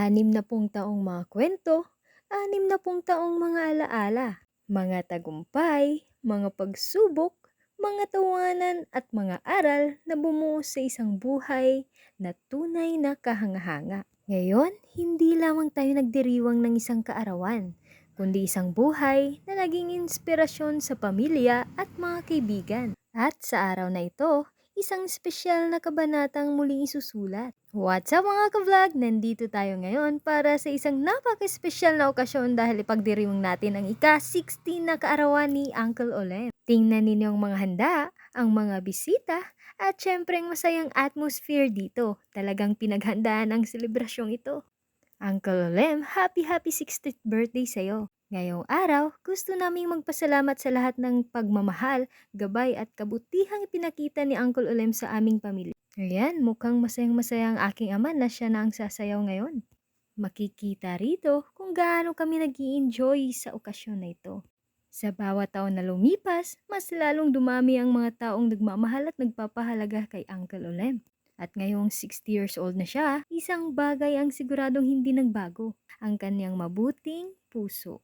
60 taong mga kwento, 60 taong mga alaala, mga tagumpay, mga pagsubok, mga tawanan at mga aral na bumuo sa isang buhay na tunay na kahanga-hanga. Ngayon, hindi lamang tayo nagdiriwang ng isang kaarawan, kundi isang buhay na naging inspirasyon sa pamilya at mga kaibigan. At sa araw na ito, isang espesyal na kabanatang muling isusulat. What's up mga ka-vlog? Nandito tayo ngayon para sa isang napaka-espesyal na okasyon dahil ipagdiriwang natin ang ika-60 na kaarawan ni Uncle Olem. Tingnan ninyo ang mga handa, ang mga bisita, at syempre ang masayang atmosphere dito. Talagang pinaghandaan ang selebrasyong ito. Uncle Olem, happy 60th birthday sa'yo. Ngayong araw, gusto naming magpasalamat sa lahat ng pagmamahal, gabay at kabutihang ipinakita ni Uncle Olem sa aming pamilya. Ayan, mukhang masayang-masaya ang aking ama na siya na ang sasayaw ngayon. Makikita rito kung gaano kami nag-i-enjoy sa okasyon na ito. Sa bawat taon na lumipas, mas lalong dumami ang mga taong nagmamahal at nagpapahalaga kay Uncle Olem. At ngayong 60 years old na siya, isang bagay ang siguradong hindi nagbago, ang kanyang mabuting puso.